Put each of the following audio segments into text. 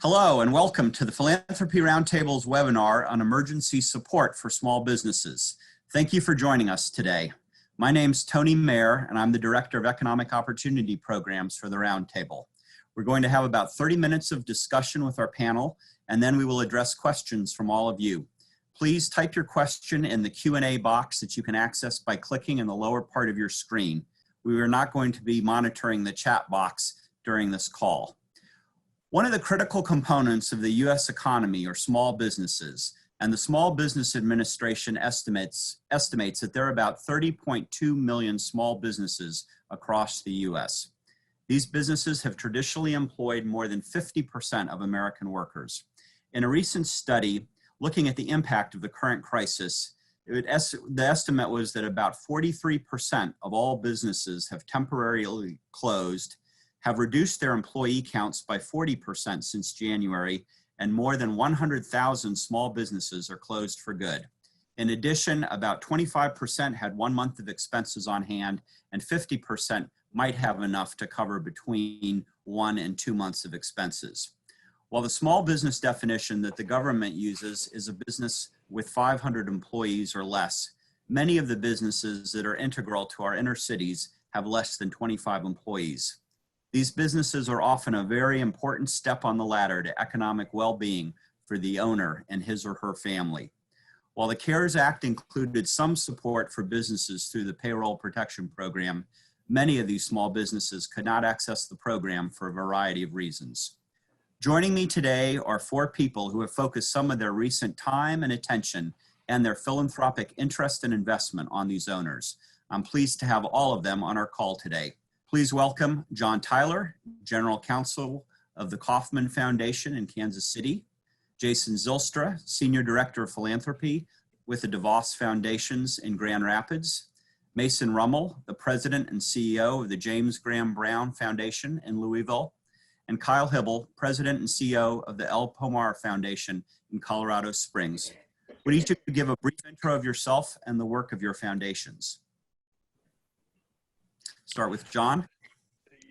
Hello and welcome to the Philanthropy Roundtable's webinar on emergency support for small businesses. Thank you for joining us today. My name's Tony Mayer and I'm the Director of Economic Opportunity Programs for the Roundtable. We're going to have about 30 minutes of discussion with our panel and then we will address questions from all of you. Please type your question in the Q&A box that you can access by clicking in the lower part of your screen. We are not going to be monitoring the chat box during this call. One of the critical components of the U.S. economy are small businesses, and the Small Business Administration estimates that there are about 30.2 million small businesses across the U.S. These businesses have traditionally employed more than 50% of American workers. In a recent study looking at the impact of the current crisis, the estimate was that about 43% of all businesses have temporarily closed, have reduced their employee counts by 40% since January, and more than 100,000 small businesses are closed for good. In addition, about 25% had 1 month of expenses on hand, and 50% might have enough to cover between 1 and 2 months of expenses. While the small business definition that the government uses is a business with 500 employees or less, many of the businesses that are integral to our inner cities have less than 25 employees. These businesses are often a very important step on the ladder to economic well-being for the owner and his or her family. While the CARES Act included some support for businesses through the Payroll Protection Program, many of these small businesses could not access the program for a variety of reasons. Joining me today are 4 people who have focused some of their recent time and attention and their philanthropic interest and investment on these owners. I'm pleased to have all of them on our call today. Please welcome John Tyler, General Counsel of the Kauffman Foundation in Kansas City, Jason Zylstra, Senior Director of Philanthropy with the Devos Foundations in Grand Rapids, Mason Rummel, the President and CEO of the James Graham Brown Foundation in Louisville, and Kyle Hibble, President and CEO of the El Pomar Foundation in Colorado Springs. Would each of you give a brief intro of yourself and the work of your foundations? Start with John.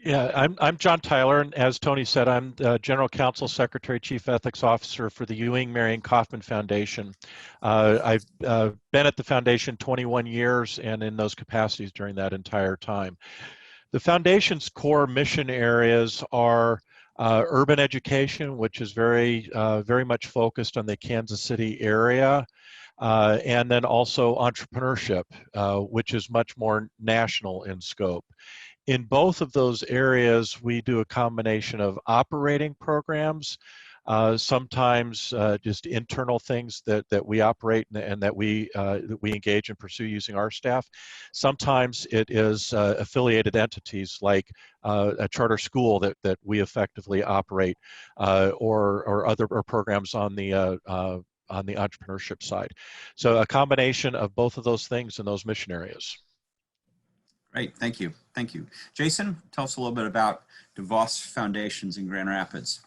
Yeah, I'm John Tyler, and as Tony said, I'm the General Counsel, Secretary, Chief Ethics Officer for the Ewing Marion Kauffman Foundation. I've been at the foundation 21 years and in those capacities during that entire time. The foundation's core mission areas are urban education, which is very much focused on the Kansas City area, and then also entrepreneurship, which is much more national in scope. In both of those areas, we do a combination of operating programs, sometimes just internal things that we operate and that we engage and pursue using our staff. Sometimes it is affiliated entities like a charter school that we effectively operate, or other programs on the entrepreneurship side. So a combination of both of those things in those mission areas. Great, thank you. Thank you. Jason, tell us a little bit about DeVos Foundations in Grand Rapids.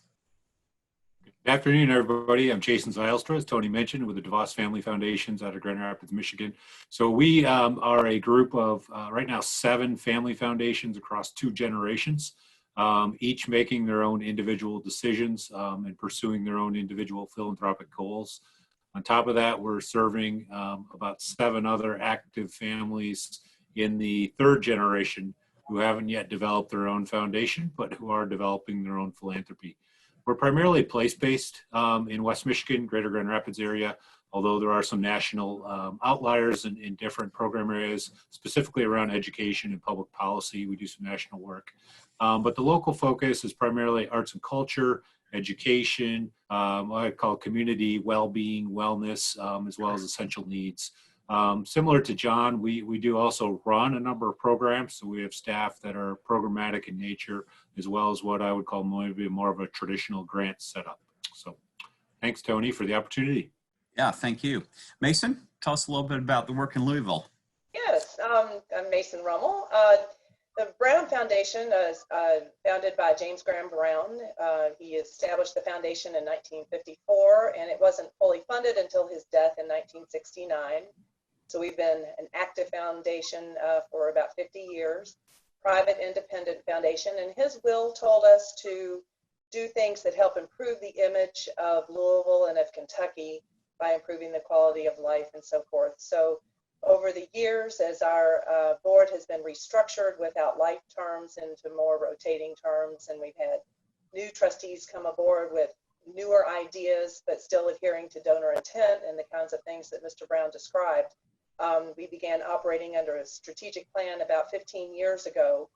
Good afternoon, everybody. I'm Jason Zylstra, as Tony mentioned, with the DeVos Family Foundations out of Grand Rapids, Michigan. So we are a group of, right now, 7 family foundations across 2 generations, each making their own individual decisions and pursuing their own individual philanthropic goals. On top of that, we're serving about 7 other active families in the 3rd generation who haven't yet developed their own foundation, but who are developing their own philanthropy. We're primarily place-based in West Michigan, Greater Grand Rapids area, although there are some national outliers in different program areas, specifically around education and public policy. We do some national work. But the local focus is primarily arts and culture, education, what I call community well-being, wellness, as well as essential needs. Similar to John, we do also run a number of programs, so we have staff that are programmatic in nature, as well as what I would call maybe more of a traditional grant setup. So thanks, Tony, for the opportunity. Yeah, thank you. Mason, tell us a little bit about the work in Louisville. Yes, I'm Mason Rummel. The Brown Foundation is founded by James Graham Brown. He established the foundation in 1954, and it wasn't fully funded until his death in 1969. So we've been an active foundation for about 50 years, private independent foundation, and his will told us to do things that help improve the image of Louisville and of Kentucky by improving the quality of life and so forth. So over the years, as our board has been restructured without life terms into more rotating terms, and we've had new trustees come aboard with newer ideas, but still adhering to donor intent and the kinds of things that Mr. Brown described, we began operating under a strategic plan about 15 years ago,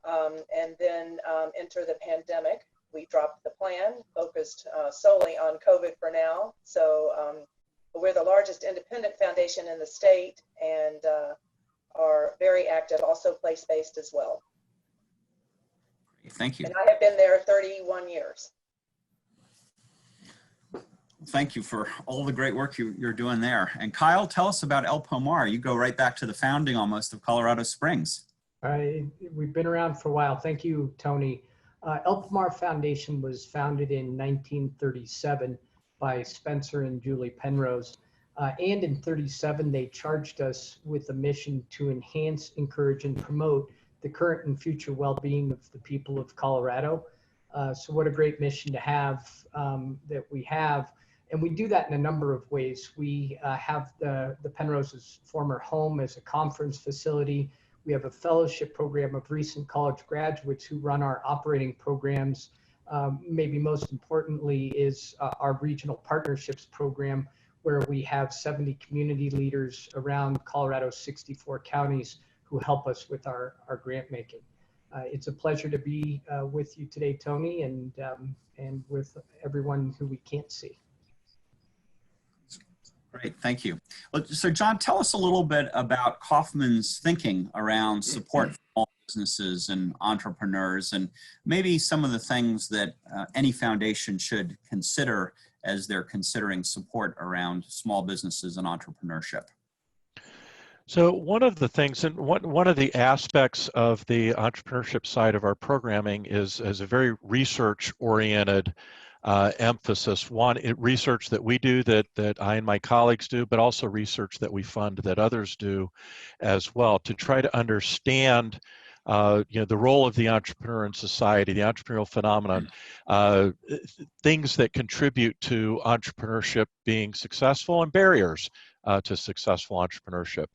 and then enter the pandemic. We dropped the plan, focused solely on COVID for now. So we're the largest independent foundation in the state and are very active, also place-based as well. Thank you. And I have been there 31 years. Thank you for all the great work you're doing there. And Kyle, tell us about El Pomar. You go right back to the founding almost of Colorado Springs. We've been around for a while. Thank you, Tony. El Pomar Foundation was founded in 1937 by Spencer and Julie Penrose. And in 37, they charged us with a mission to enhance, encourage, and promote the current and future well-being of the people of Colorado. So what a great mission to have that we have. And we do that in a number of ways. We have the Penrose's former home as a conference facility. We have a fellowship program of recent college graduates who run our operating programs. Maybe most importantly is our regional partnerships program, where we have 70 community leaders around Colorado's 64 counties who help us with our grant making. It's a pleasure to be with you today, Tony, and with everyone who we can't see. Great, thank you. Well, so John, tell us a little bit about Kaufman's thinking around support for small businesses and entrepreneurs, and maybe some of the things that any foundation should consider as they're considering support around small businesses and entrepreneurship. So one of the things, and one of the aspects of the entrepreneurship side of our programming is a very research-oriented emphasis. One, research that we do, that I and my colleagues do, but also research that we fund that others do as well, to try to understand the role of the entrepreneur in society, the entrepreneurial phenomenon, things that contribute to entrepreneurship being successful and barriers to successful entrepreneurship.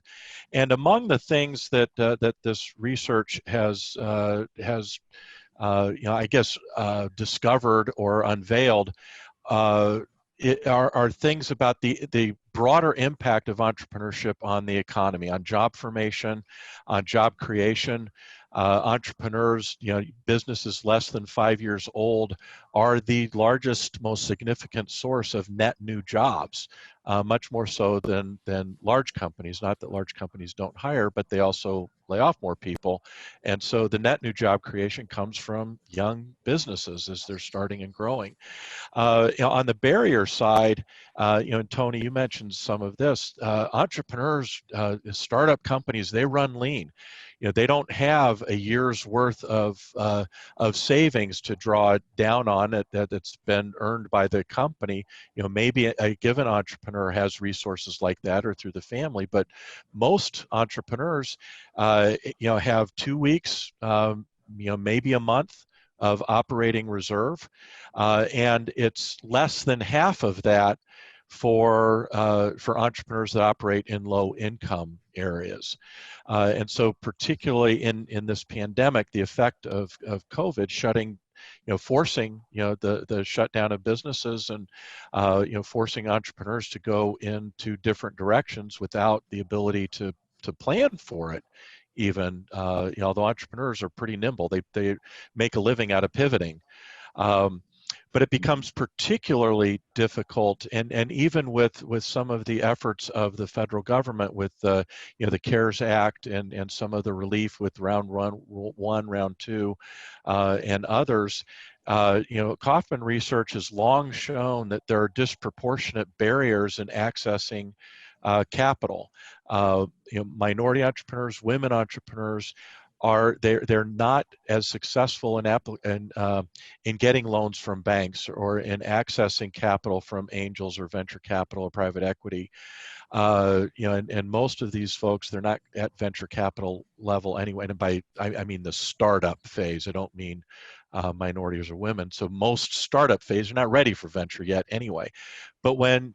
And among the things that this research has discovered or unveiled are things about the broader impact of entrepreneurship on the economy, on job formation, on job creation. Entrepreneurs, businesses less than 5 years old are the largest, most significant source of net new jobs, much more so than large companies. Not that large companies don't hire, but they also lay off more people. And so the net new job creation comes from young businesses as they're starting and growing. On the barrier side, and Tony, you mentioned some of this. Entrepreneurs, startup companies, they run lean. They don't have a year's worth of savings to draw down on that's been earned by the company. Maybe a given entrepreneur has resources like that or through the family, but most entrepreneurs, have 2 weeks, maybe a month of operating reserve, and it's less than half of that for entrepreneurs that operate in low income areas. And so particularly in this pandemic, the effect of COVID forcing the shutdown of businesses and forcing entrepreneurs to go into different directions without the ability to plan for it. Even although entrepreneurs are pretty nimble, they make a living out of pivoting. But it becomes particularly difficult, and even with some of the efforts of the federal government, with the CARES Act and some of the relief with round one, round two, and others. Kaufman research has long shown that there are disproportionate barriers in accessing capital. Minority entrepreneurs, women entrepreneurs, they're not as successful in getting loans from banks or in accessing capital from angels or venture capital or private equity. And most of these folks, they're not at venture capital level anyway. And I mean the startup phase. I don't mean minorities or women. So most startup phase are not ready for venture yet anyway. But when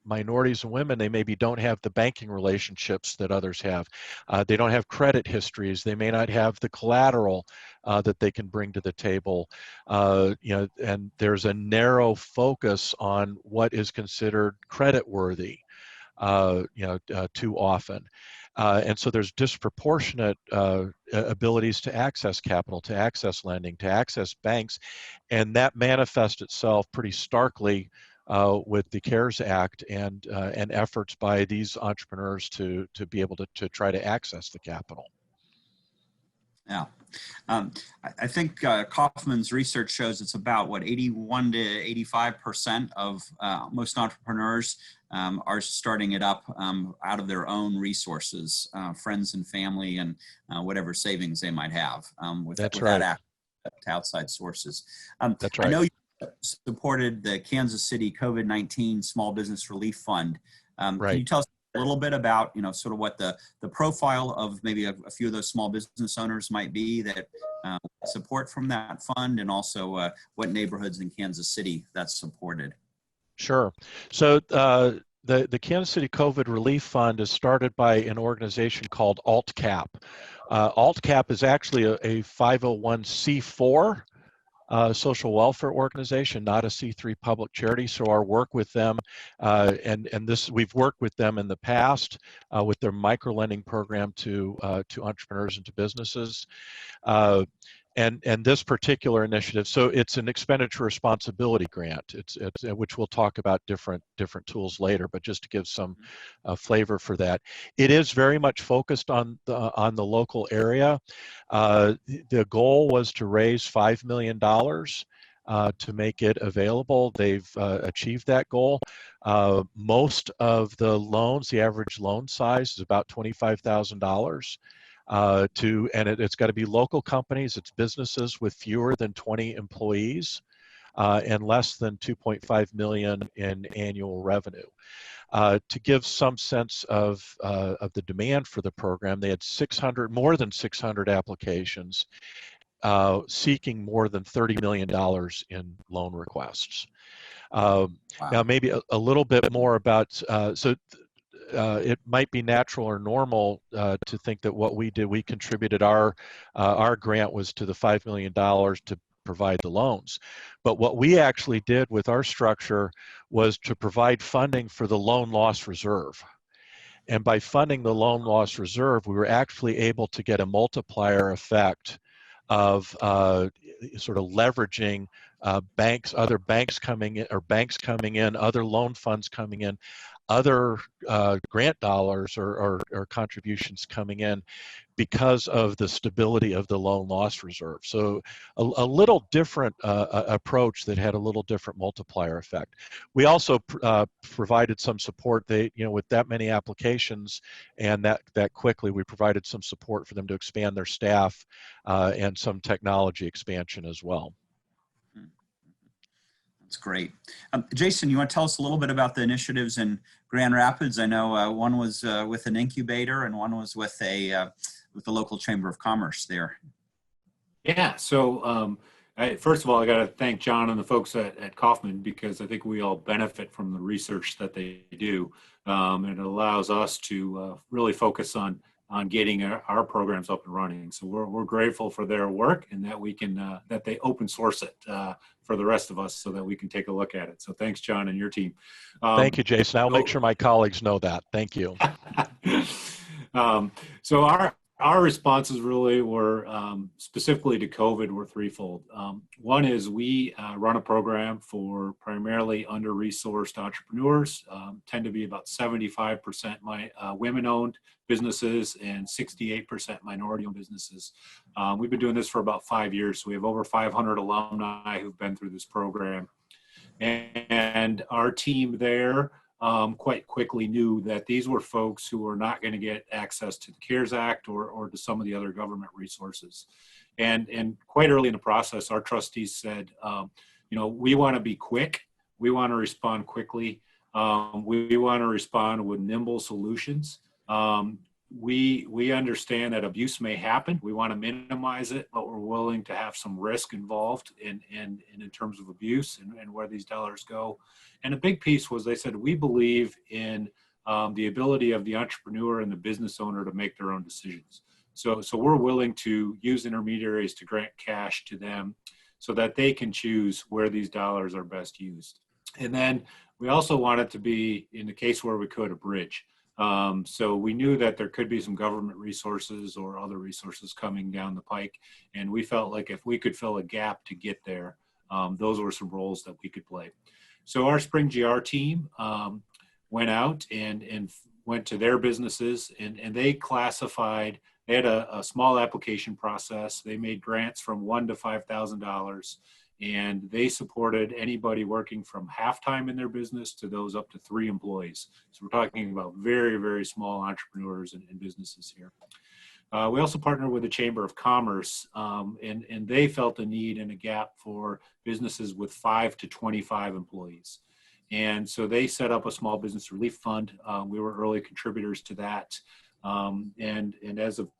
minorities and women, they maybe don't have the banking relationships that others have. They don't have credit histories. They may not have the collateral that they can bring to the table. And there's a narrow focus on what is considered credit worthy. Too often. And so there's disproportionate abilities to access capital, to access lending, to access banks, and that manifests itself pretty starkly with the CARES Act and efforts by these entrepreneurs to be able to try to access the capital. Yeah. I think Kaufman's research shows it's about 81 to 85% of most entrepreneurs are starting it up out of their own resources, friends and family, and whatever savings they might have That's right. without access to outside sources. That's right. I know you supported the Kansas City COVID-19 Small Business Relief Fund. Right. Can you tell us a little bit about, sort of what the profile of maybe a few of those small business owners might be that support from that fund, and also what neighborhoods in Kansas City that's supported? Sure. So the Kansas City COVID Relief Fund is started by an organization called AltCap. AltCap is actually a 501c4 social welfare organization, not a C3 public charity. So our work with them, and this we've worked with them in the past with their micro lending program to entrepreneurs and to businesses. And this particular initiative, so it's an expenditure responsibility grant. It's which we'll talk about different tools later, but just to give some flavor for that, it is very much focused on the local area. The goal was to raise $5 million to make it available. They've achieved that goal. Most of the loans, the average loan size is about $25,000. And it's got to be local companies, it's businesses with fewer than 20 employees and less than 2.5 million in annual revenue. To give some sense of the demand for the program, they had more than 600 applications seeking more than $30 million in loan requests. Wow. Now maybe a little bit more about, it might be natural or normal to think that what we did, we contributed our grant was to the $5 million to provide the loans. But what we actually did with our structure was to provide funding for the loan loss reserve. And by funding the loan loss reserve, we were actually able to get a multiplier effect of sort of leveraging other banks coming in, other loan funds coming in, other grant dollars or contributions coming in because of the stability of the loan loss reserve. So a little different approach that had a little different multiplier effect. We also provided some support. With that many applications and that quickly, we provided some support for them to expand their staff and some technology expansion as well. That's great. Jason, you want to tell us a little bit about the initiatives in Grand Rapids? I know one was with an incubator and one was with the local Chamber of Commerce there. Yeah, so first of all, I got to thank John and the folks at Kaufman, because I think we all benefit from the research that they do, and it allows us to really focus on getting our programs up and running. So we're grateful for their work, and that we can that they open source it for the rest of us so that we can take a look at it. So thanks, John, and your team. Thank you, Jason. I'll make sure my colleagues know that. Thank you. So our responses really were specifically to COVID were threefold. One is we run a program for primarily under-resourced entrepreneurs, tend to be about 75% women-owned businesses and 68% minority-owned businesses. We've been doing this for about 5 years. So we have over 500 alumni who've been through this program. And our team there quite quickly knew that these were folks who were not going to get access to the CARES Act or to some of the other government resources. And quite early in the process, our trustees said, we want to be quick. We want to respond quickly. We want to respond with nimble solutions. we understand that abuse may happen. We want to minimize it, but we're willing to have some risk involved in terms of abuse and where these dollars go. And a big piece was they said, we believe in the ability of the entrepreneur and the business owner to make their own decisions. So we're willing to use intermediaries to grant cash to them so that they can choose where these dollars are best used. And then we also want it to be, in the case where we could, a bridge. So we knew that there could be some government resources or other resources coming down the pike. And we felt like if we could fill a gap to get there, those were some roles that we could play. So our Spring GR team went out and went to their businesses and they classified, they had a small application process. They made grants from $1,000 to $5,000. And they supported anybody working from half-time in their business to those up to 3 employees. So we're talking about very, very small entrepreneurs and businesses here. We also partnered with the Chamber of Commerce, and they felt a need and a gap for businesses with 5 to 25 employees. And so they set up a small business relief fund. We were early contributors to that. And as of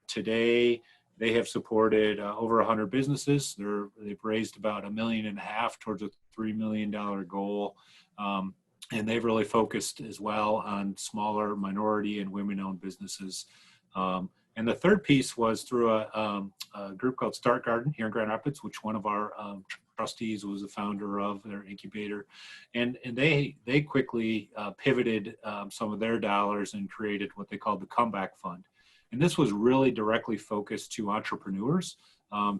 today, they have supported over 100 businesses. They've raised about $1.5 million towards a $3 million goal. And they've really focused as well on smaller minority and women-owned businesses. And the third piece was through a group called Start Garden here in Grand Rapids, which one of our trustees was a founder of, their incubator. And they quickly pivoted some of their dollars and created what they called the Comeback Fund. And this was really directly focused to entrepreneurs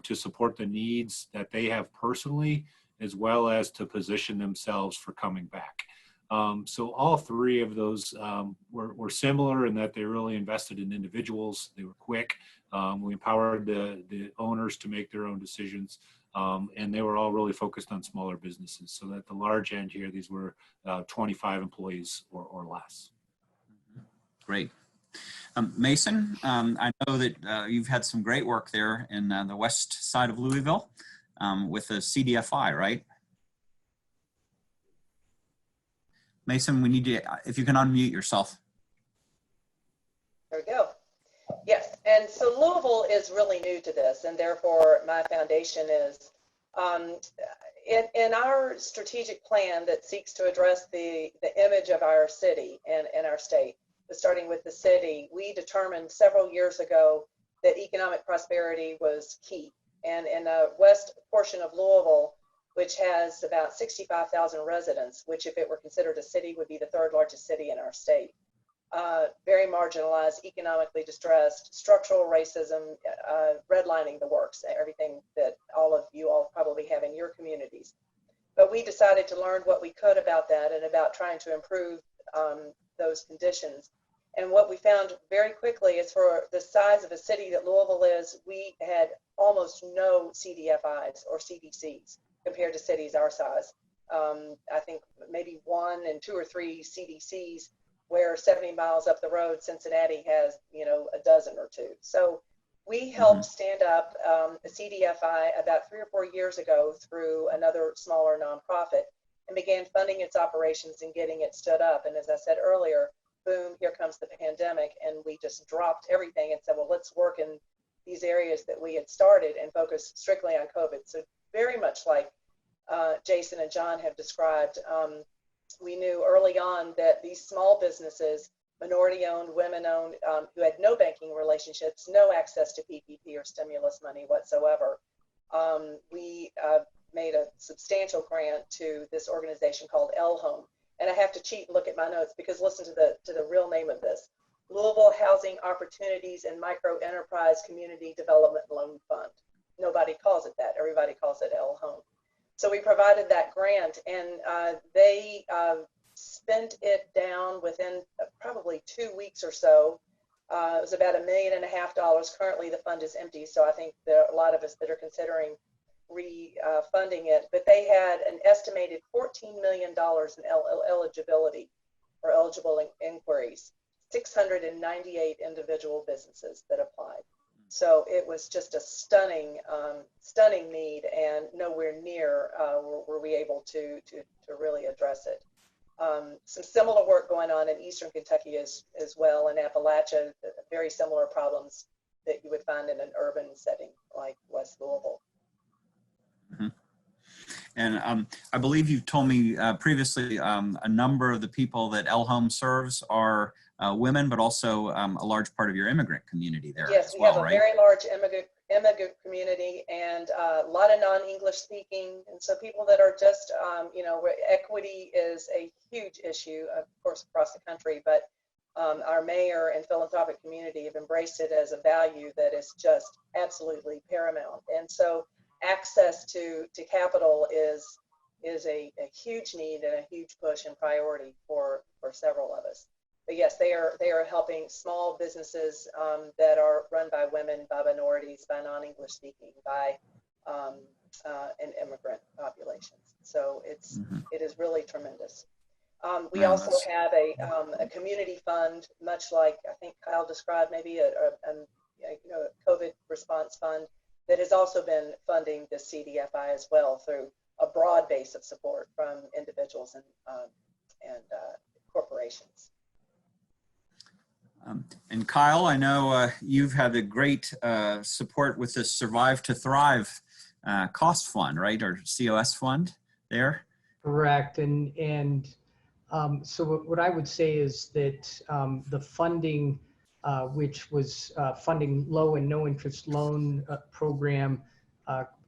to support the needs that they have personally, as well as to position themselves for coming back. So all 3 of those were similar in that they really invested in individuals. They were quick. We empowered the owners to make their own decisions. And they were all really focused on smaller businesses. So at the large end here, these were 25 employees or less. Great. Mason, I know that you've had some great work there in the west side of Louisville with the Cdfi, right? Mason, we need to, if you can unmute yourself. There we go. Yes, and so Louisville is really new to this, and therefore my foundation is in our strategic plan that seeks to address the image of our city and our state. Starting with the city, we determined several years ago that economic prosperity was key. And in the west portion of Louisville, which has about 65,000 residents, which if it were considered a city would be the 3rd largest city in our state, very marginalized, economically distressed, structural racism, redlining the works, everything that all of you all probably have in your communities. But we decided to learn what we could about that and about trying to improve those conditions. And what we found very quickly is for the size of a city that Louisville is, we had almost no CDFIs or CDCs compared to cities our size. I think maybe 1 and 2 or 3 CDCs, where 70 miles up the road, Cincinnati has, a dozen or 2. So we helped stand up a CDFI about 3 or 4 years ago through another smaller nonprofit and began funding its operations and getting it stood up. And as I said earlier, boom, here comes the pandemic, and we just dropped everything and said, well, let's work in these areas that we had started and focus strictly on COVID. So very much like Jason and John have described, we knew early on that these small businesses, minority-owned, women-owned, who had no banking relationships, no access to PPP or stimulus money whatsoever, we made a substantial grant to this organization called L-Home. And I have to cheat and look at my notes because listen to the real name of this: Louisville Housing Opportunities and Micro Enterprise Community Development Loan Fund. Nobody calls it that. Everybody calls it L-Home. So we provided that grant, and they spent it down within probably 2 weeks or so. It was about $1.5 million. Currently, the fund is empty, so I think there are a lot of us that are considering refunding it. But they had an estimated $14 million in eligibility or eligible inquiries, 698 individual businesses that applied. So it was just a stunning need, and nowhere near were we able to really address it. Some similar work going on in Eastern Kentucky as well, in Appalachia, very similar problems that you would find in an urban setting like West Louisville. Mm-hmm. And I believe you've told me previously a number of the people that El Home serves are women, but also a large part of your immigrant community there. Yes, as we well, have a right? very large immigrant community, and a lot of non-English speaking, and so people that are just, where equity is a huge issue, of course, across the country, but our mayor and philanthropic community have embraced it as a value that is just absolutely paramount. And so access to capital is a huge need and a huge push and priority for several of us. But yes, they are helping small businesses that are run by women, by minorities, by non-English speaking, by and immigrant populations. So it is really tremendous. We also have a community fund, much like I think Kyle described, maybe a COVID response fund that has also been funding the Cdfi as well through a broad base of support from individuals and corporations. And Kyle, I know you've had a great support with the Survive to Thrive cost fund, right, or COS fund there? Correct. And so what I would say is that the funding, which was funding low and no interest loan program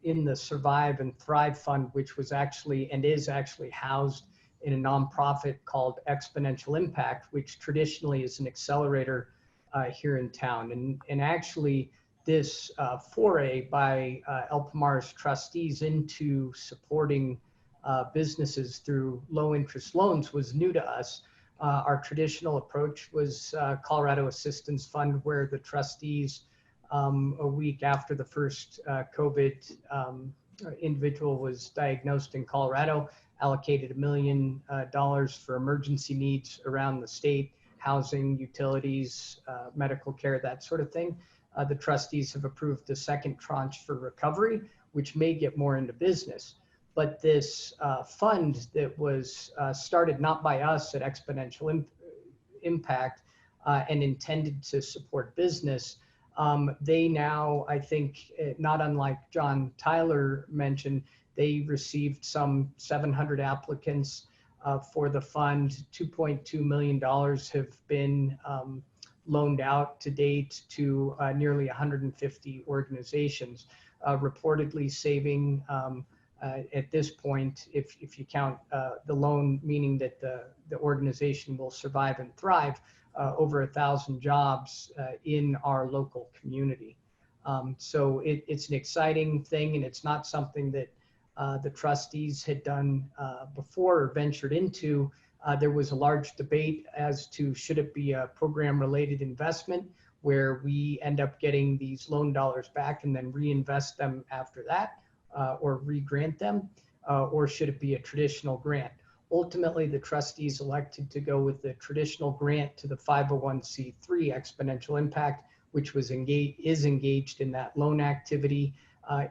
in the Survive and Thrive Fund, which was actually and is actually housed in a nonprofit called Exponential Impact, which traditionally is an accelerator here in town. And actually this foray by LPMAR's trustees into supporting businesses through low interest loans was new to us. Our traditional approach was Colorado Assistance Fund, where the trustees a week after the first COVID individual was diagnosed in Colorado, allocated $1 million for emergency needs around the state, housing, utilities, medical care, that sort of thing. The trustees have approved the second tranche for recovery, which may get more into business. But this fund that was started not by us at Exponential Impact and intended to support business, they now, I think, not unlike John Tyler mentioned, they received some 700 applicants for the fund. $2.2 million have been loaned out to date to nearly 150 organizations, reportedly saving at this point, if you count the loan, meaning that the organization will survive and thrive, over 1,000 jobs in our local community. So it's an exciting thing, and it's not something that the trustees had done before or ventured into. There was a large debate as to should it be a program-related investment where we end up getting these loan dollars back and then reinvest them after that, or re-grant them, or should it be a traditional grant? Ultimately, the trustees elected to go with the traditional grant to the 501c3 Exponential Impact, which is engaged in that loan activity.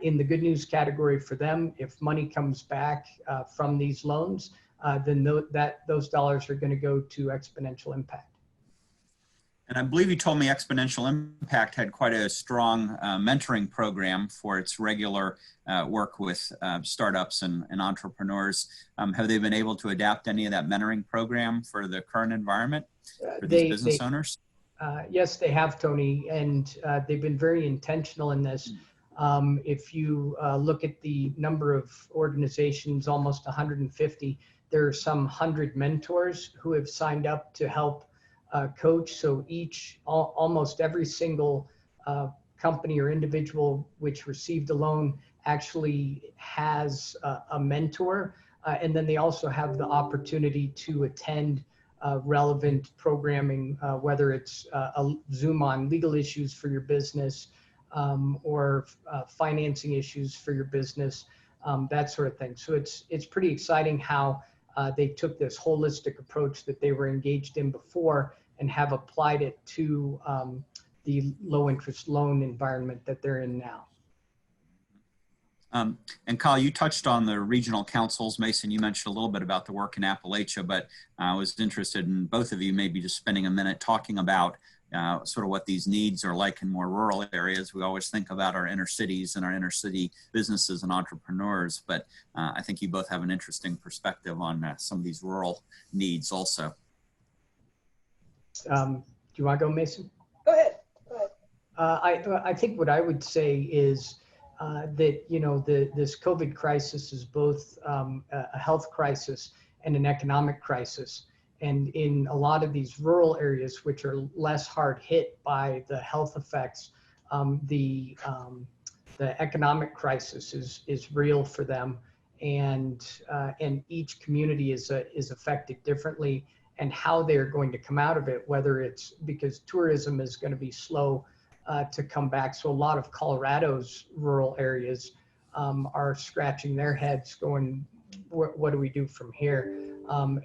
In the good news category for them, if money comes back from these loans, then those dollars are going to go to Exponential Impact. And I believe you told me Exponential Impact had quite a strong mentoring program for its regular work with startups and entrepreneurs. Have they been able to adapt any of that mentoring program for the current environment for these business owners? Yes, they have, Tony, and they've been very intentional in this. If you look at the number of organizations, almost 150, there are some 100 mentors who have signed up to help coach. So almost every single company or individual which received a loan actually has a mentor. And then they also have the opportunity to attend relevant programming, whether it's a Zoom on legal issues for your business, or financing issues for your business, that sort of thing. So it's pretty exciting how they took this holistic approach that they were engaged in before and have applied it to the low interest loan environment that they're in now. And Kyle, you touched on the regional councils. Mason, you mentioned a little bit about the work in Appalachia, but I was interested in both of you maybe just spending a minute talking about sort of what these needs are like in more rural areas. We always think about our inner cities and our inner city businesses and entrepreneurs, but I think you both have an interesting perspective on some of these rural needs also. Do you want to go, Mason? Go ahead. Go ahead. I think what I would say is that, you know, this COVID crisis is both a health crisis and an economic crisis. And in a lot of these rural areas, which are less hard hit by the health effects, the economic crisis is real for them, and each community is affected differently, and how they're going to come out of it, whether it's because tourism is going to be slow to come back. So a lot of Colorado's rural areas are scratching their heads going, what do we do from here?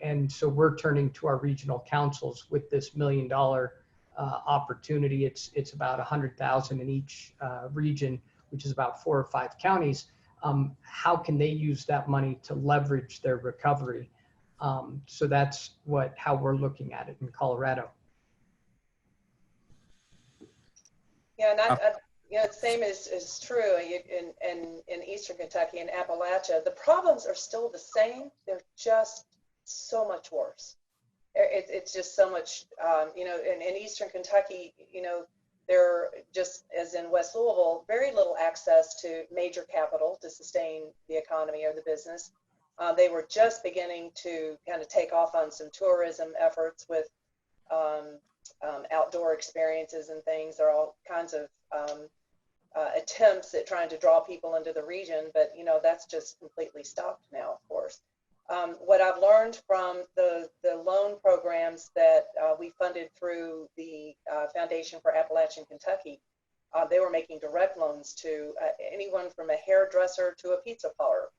And so we're turning to our regional councils with this $1 million opportunity. It's about 100,000 in each region, which is about 4 or 5 counties. How can they use that money to leverage their recovery? So that's how we're looking at it in Colorado. Yeah, and the same is true in Eastern Kentucky and Appalachia. The problems are still the same. They're just so much worse. It's just so much, you know, in Eastern Kentucky, you know, there, just as in West Louisville, very little access to major capital to sustain the economy or the business. They were just beginning to kind of take off on some tourism efforts with outdoor experiences and things. There are all kinds of attempts at trying to draw people into the region, but you know, that's just completely stopped now, of course. What I've learned from the loan programs that we funded through the Foundation for Appalachian Kentucky, they were making direct loans to anyone from a hairdresser to a pizza parlor.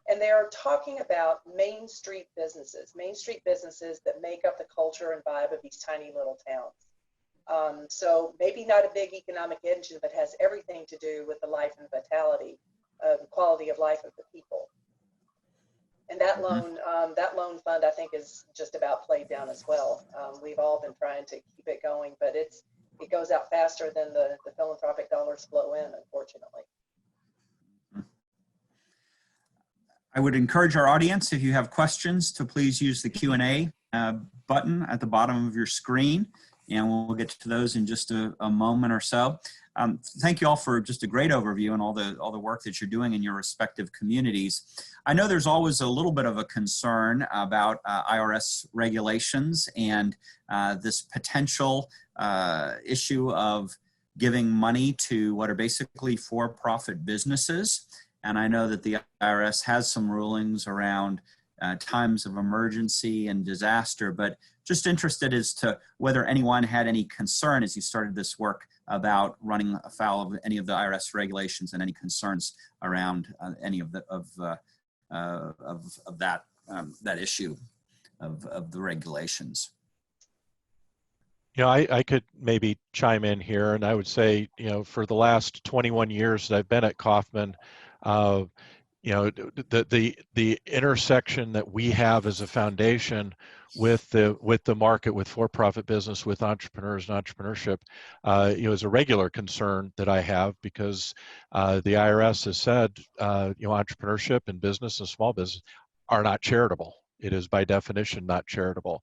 And they're talking about Main Street businesses that make up the culture and vibe of these tiny little towns. So maybe not a big economic engine, but has everything to do with the life and vitality, the quality of life of the people. And that loan fund, I think, is just about played down as well. We've all been trying to keep it going, but it goes out faster than the philanthropic dollars flow in, unfortunately. I would encourage our audience, if you have questions, to please use the Q&A button at the bottom of your screen, and we'll get to those in just a moment or so. Thank you all for just a great overview and all the work that you're doing in your respective communities. I know there's always a little bit of a concern about IRS regulations and this potential issue of giving money to what are basically for-profit businesses. And I know that the IRS has some rulings around times of emergency and disaster, but just interested as to whether anyone had any concern as you started this work about running afoul of any of the IRS regulations and any concerns around any of that issue of the regulations. You know, I could maybe chime in here, and I would say, you know, for the last 21 years that I've been at Kaufman, you know, the intersection that we have as a foundation with the market, with for-profit business, with entrepreneurs and entrepreneurship, you know, is a regular concern that I have, because the IRS has said, you know, entrepreneurship and business and small business are not charitable. It is by definition not charitable.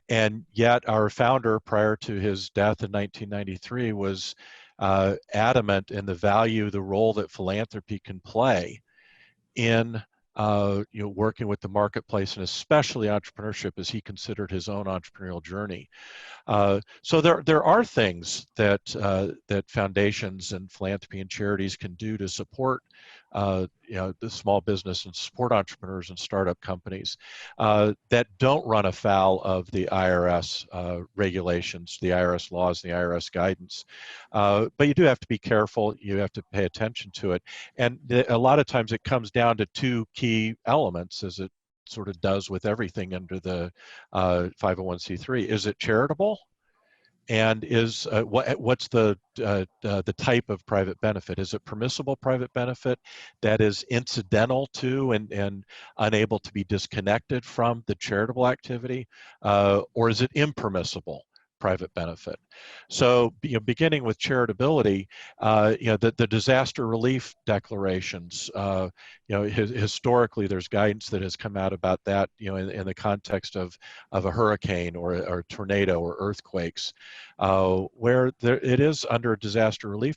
And yet our founder, prior to his death in 1993, was adamant in the value, the role that philanthropy can play in you know, working with the marketplace, and especially entrepreneurship, as he considered his own entrepreneurial journey. So there are things that that foundations and philanthropy and charities can do to support you know, the small business and support entrepreneurs and startup companies that don't run afoul of the IRS regulations, the IRS laws, the IRS guidance. But you do have to be careful. You have to pay attention to it. And a lot of times it comes down to 2 key elements, as it sort of does with everything under the 501c3. Is it charitable? And is what's the type of private benefit? Is it permissible private benefit that is incidental to and unable to be disconnected from the charitable activity, or is it impermissible private benefit. So, beginning with charitability, the disaster relief declarations, historically there's guidance that has come out about that, in the context of a hurricane or a tornado or earthquakes, where it is under a disaster relief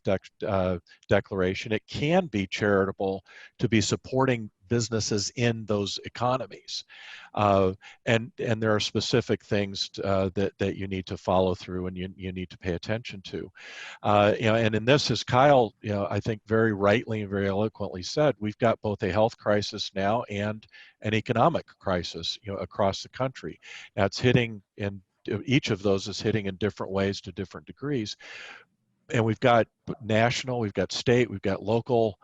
declaration. It can be charitable to be supporting businesses in those economies, and there are specific things that you need to follow through and you need to pay attention to, and in this, as Kyle I think very rightly and very eloquently said, we've got both a health crisis now and an economic crisis across the country. Now it's hitting, in each of those is hitting in different ways to different degrees. And we've got national, we've got state, we've got local,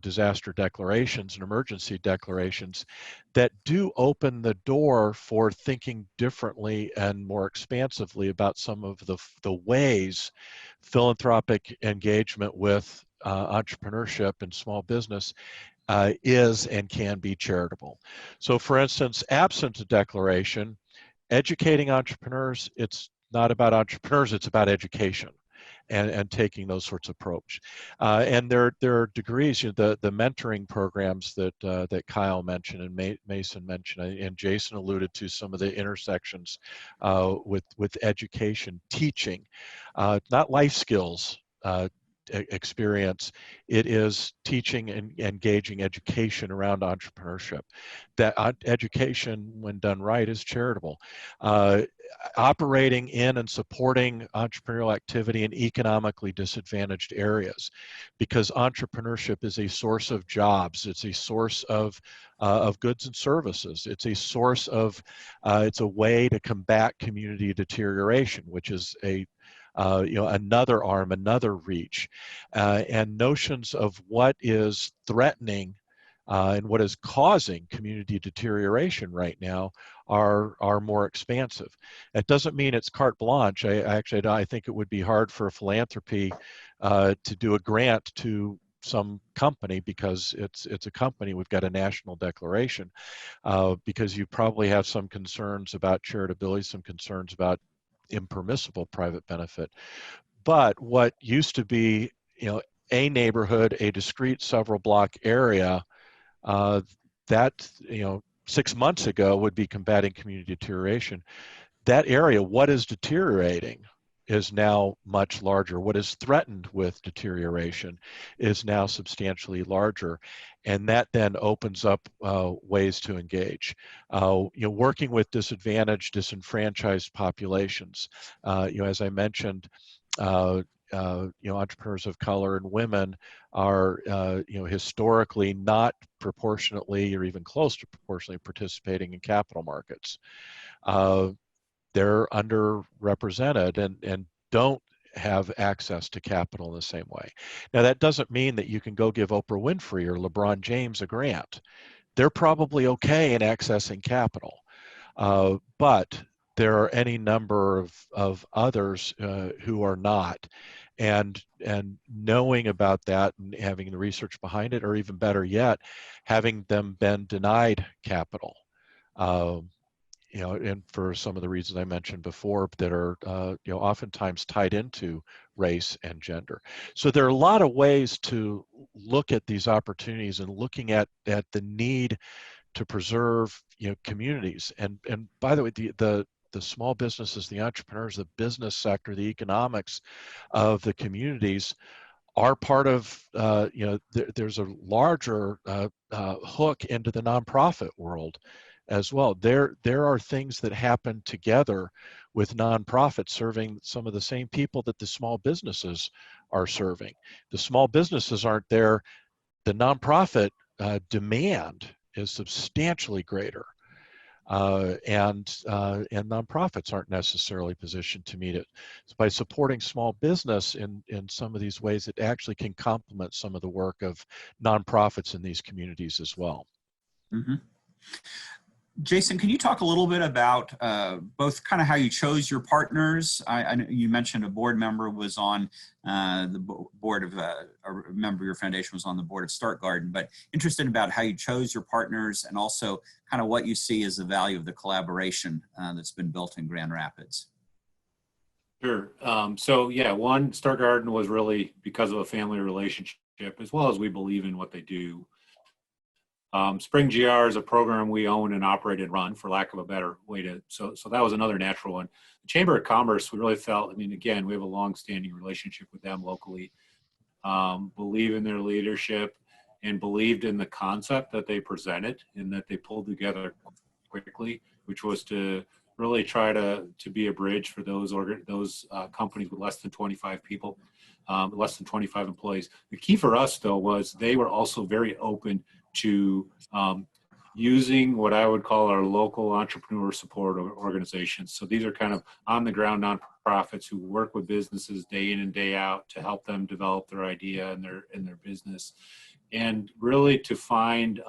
disaster declarations and emergency declarations that do open the door for thinking differently and more expansively about some of the ways philanthropic engagement with entrepreneurship and small business is and can be charitable. So, for instance, absent a declaration, educating entrepreneurs, it's not about entrepreneurs, it's about education. And taking those sorts of approach, and there are degrees. The mentoring programs that Kyle mentioned and Mason mentioned, and Jason alluded to some of the intersections with education, teaching, not life skills experience. It is teaching and engaging education around entrepreneurship. That education, when done right, is charitable. Operating in and supporting entrepreneurial activity in economically disadvantaged areas, because entrepreneurship is a source of jobs. It's a source of goods and services. It's a source of, it's a way to combat community deterioration, which is another arm, another reach, and notions of what is threatening and what is causing community deterioration right now are more expansive. It doesn't mean it's carte blanche. I think it would be hard for philanthropy to do a grant to some company because it's a company. We've got a national declaration, because you probably have some concerns about charitability, some concerns about impermissible private benefit. But what used to be, a neighborhood, a discrete several block area, that 6 months ago would be combating community deterioration. That area, what is deteriorating, is now much larger. What is threatened with deterioration is now substantially larger, and that then opens up ways to engage. Working with disadvantaged, disenfranchised populations. As I mentioned, entrepreneurs of color and women are, historically not proportionately or even close to proportionally participating in capital markets. They're underrepresented and don't have access to capital in the same way. Now, that doesn't mean that you can go give Oprah Winfrey or LeBron James a grant. They're probably okay in accessing capital, but there are any number of others who are not. And knowing about that and having the research behind it, or even better yet, having them been denied capital, and for some of the reasons I mentioned before that are, oftentimes tied into race and gender. So there are a lot of ways to look at these opportunities and looking at the need to preserve, communities. And by the way, the small businesses, the entrepreneurs, the business sector, the economics of the communities are part of, there's a larger hook into the nonprofit world as well. There are things that happen together with nonprofits serving some of the same people that the small businesses are serving. The small businesses aren't there. The nonprofit demand is substantially greater. And nonprofits aren't necessarily positioned to meet it. So by supporting small business in some of these ways, it actually can complement some of the work of nonprofits in these communities as well. Mm-hmm. Jason, can you talk a little bit about both kind of how you chose your partners? I know you mentioned a board member was on the board of, a member of your foundation was on the board of Start Garden, but interested about how you chose your partners and also kind of what you see as the value of the collaboration that's been built in Grand Rapids. Sure. So yeah, one, Star Garden was really because of a family relationship, as well as we believe in what they do. Spring GR is a program we own and operate and run, for lack of a better way to, so that was another natural one. The Chamber of Commerce, we really felt, I mean, again, we have a long-standing relationship with them locally, believe in their leadership and believed in the concept that they presented and that they pulled together quickly, which was to really try to be a bridge for those companies with less than 25 people, less than 25 employees. The key for us, though, was they were also very open to using what I would call our local entrepreneur support organizations. So these are kind of on-the-ground nonprofits who work with businesses day in and day out to help them develop their idea and their business, and really to find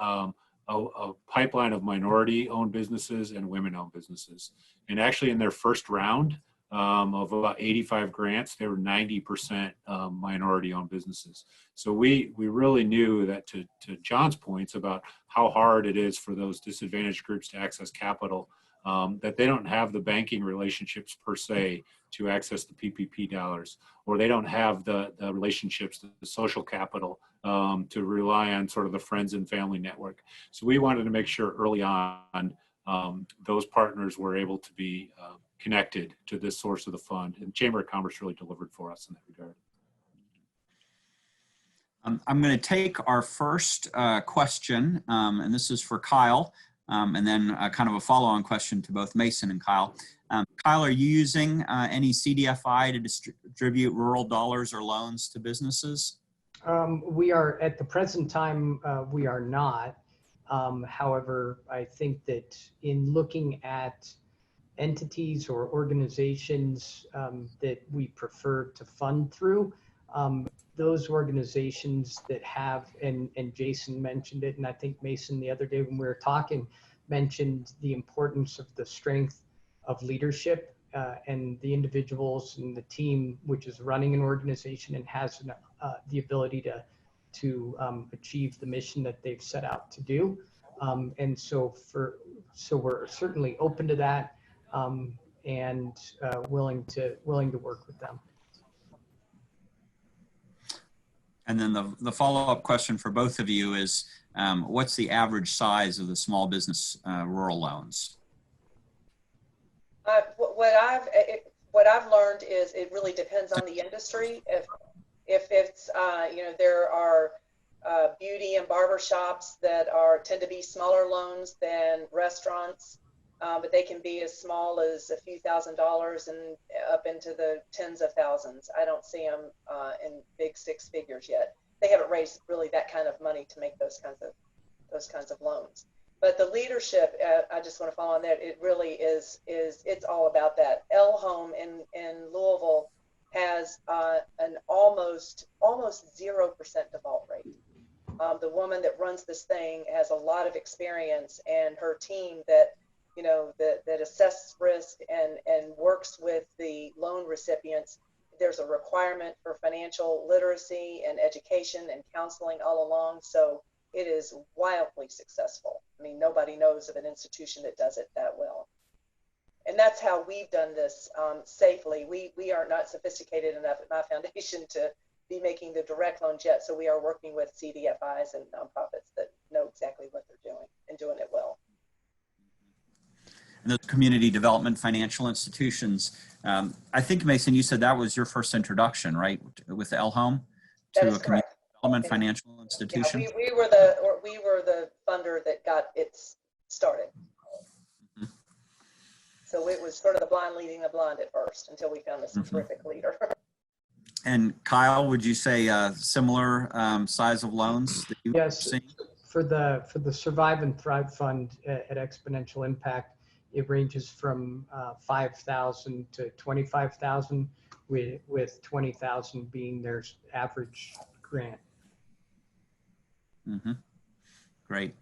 a pipeline of minority-owned businesses and women-owned businesses. And actually, in their first round of about 85 grants, they were 90% minority-owned businesses. So we really knew that, to John's points about how hard it is for those disadvantaged groups to access capital, that they don't have the banking relationships per se to access the PPP dollars, or they don't have the relationships, the social capital to rely on sort of the friends and family network. So we wanted to make sure early on those partners were able to be connected to this source of the fund, and Chamber of Commerce really delivered for us in that regard. I'm going to take our first question, and this is for Kyle, and then kind of a follow-on question to both Mason and Kyle. Kyle, are you using any Cdfi to distribute rural dollars or loans to businesses? We are, at the present time, we are not. However, I think that in looking at entities or organizations that we prefer to fund through, those organizations that have, and Jason mentioned it, and I think Mason the other day when we were talking mentioned the importance of the strength of leadership and the individuals and the team which is running an organization and has the ability to achieve the mission that they've set out to do. And so we're certainly open to that and willing to work with them. And then the follow-up question for both of you is, what's the average size of the small business rural loans? What I've learned is it really depends on the industry. If it's there are beauty and barber shops that tend to be smaller loans than restaurants, but they can be as small as a few $1,000s and up into the tens of thousands. I don't see them in big six figures yet. They haven't raised really that kind of money to make those kinds of loans. But the leadership, I just want to follow on that. It really is it's all about that. L Home in Louisville has an almost 0% default rate. The woman that runs this thing has a lot of experience, and her team that assesses risk and works with the loan recipients. There's a requirement for financial literacy and education and counseling all along. So it is wildly successful. I mean, nobody knows of an institution that does it that well. And that's how we've done this safely. We are not sophisticated enough at my foundation to be making the direct loans yet. So we are working with CDFIs and nonprofits that know exactly what they're doing and doing it well. And those community development financial institutions, I think, Mason, you said that was your first introduction, right, with L Home to a community development financial institution? Yeah, we were the funder that got it started. Mm-hmm. So it was sort of the blind leading the blind at first until we found this terrific leader. And Kyle, would you say similar size of loans that you've seen? For the Survive and Thrive Fund at Exponential Impact, it ranges from 5,000 to 25,000, with 20,000 being their average grant. Mm-hmm. Great.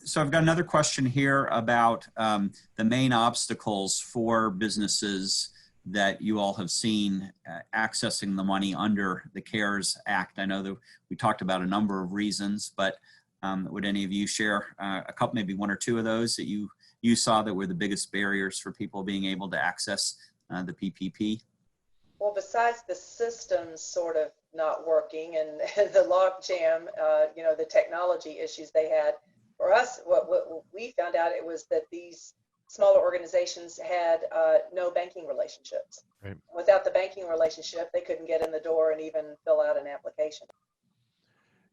So I've got another question here about the main obstacles for businesses that you all have seen accessing the money under the CARES Act. I know that we talked about a number of reasons, but would any of you share a couple, maybe one or two of those that you saw that were the biggest barriers for people being able to access the PPP? Well, besides the systems sort of not working and the log jam, you know, the technology issues they had, for us, what we found out, it was that these smaller organizations had no banking relationships. Right. Without the banking relationship, they couldn't get in the door and even fill out an application.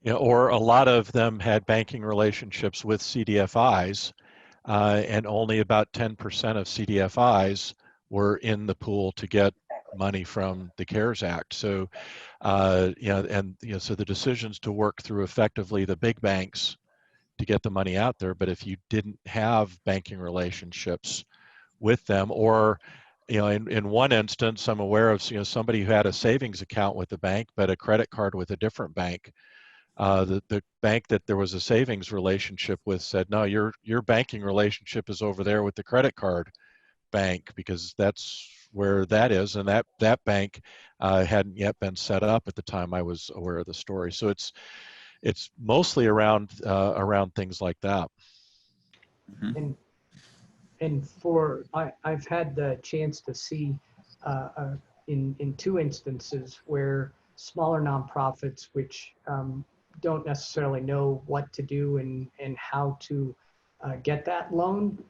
Yeah, or a lot of them had banking relationships with CDFIs, and only about 10% of CDFIs were in the pool to get money from the CARES Act. So, so the decisions to work through effectively the big banks to get the money out there. But if you didn't have banking relationships with them, or in one instance, I'm aware of somebody who had a savings account with the bank, but a credit card with a different bank. The bank that there was a savings relationship with said, no, your banking relationship is over there with the credit card bank, because that's where that is, and that bank hadn't yet been set up at the time I was aware of the story. So it's mostly around things like that. Mm-hmm. And I've had the chance to see in two instances where smaller nonprofits, which don't necessarily know what to do and how to get that loan,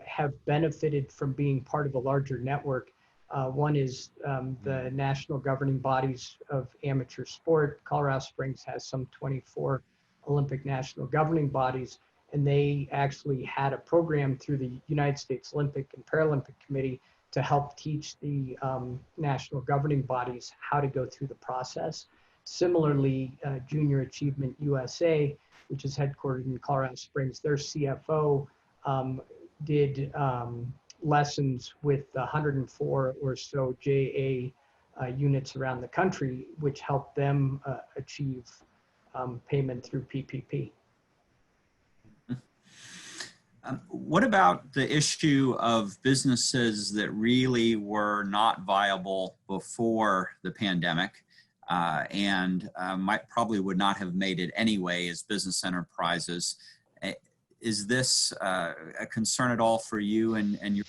have benefited from being part of a larger network. One is the national governing bodies of amateur sport. Colorado Springs has some 24 Olympic national governing bodies, and they actually had a program through the United States Olympic and Paralympic Committee to help teach the national governing bodies how to go through the process. Similarly, Junior Achievement USA, which is headquartered in Colorado Springs, their CFO did lessons with 104 or so JA units around the country, which helped them achieve payment through PPP. What about the issue of businesses that really were not viable before the pandemic and probably would not have made it anyway as business enterprises? Is this a concern at all for you and your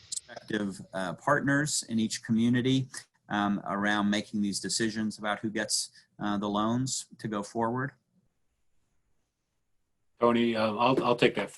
respective partners in each community around making these decisions about who gets the loans to go forward? Tony, I'll take that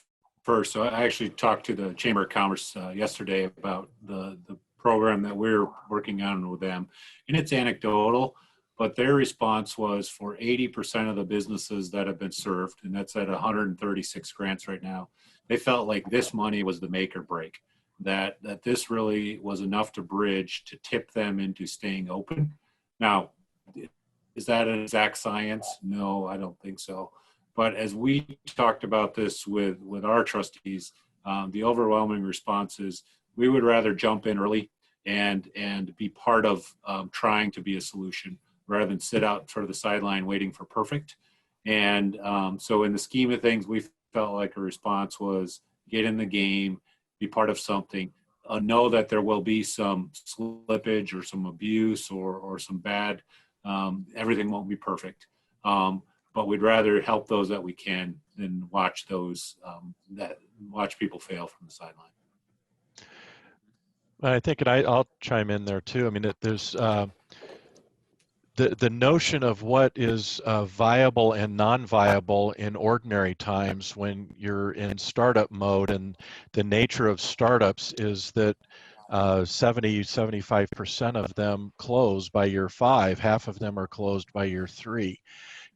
first. So I actually talked to the Chamber of Commerce yesterday about the program that we're working on with them, and it's anecdotal, but their response was for 80% of the businesses that have been served, and that's at 136 grants right now, they felt like this money was the make or break, that this really was enough to bridge to tip them into staying open. Now, is that an exact science? No, I don't think so. But as we talked about this with our trustees, the overwhelming response is we would rather jump in early and be part of trying to be a solution rather than sit out for the sideline waiting for perfect. And so in the scheme of things, we felt like a response was get in the game, be part of something, know that there will be some slippage or some abuse or some bad, everything won't be perfect. But we'd rather help those that we can than watch those watch people fail from the sideline. I think, and I'll chime in there too. I mean, there's the notion of what is viable and non-viable in ordinary times when you're in startup mode, and the nature of startups is that 75% of them close by year 5, half of them are closed by year 3.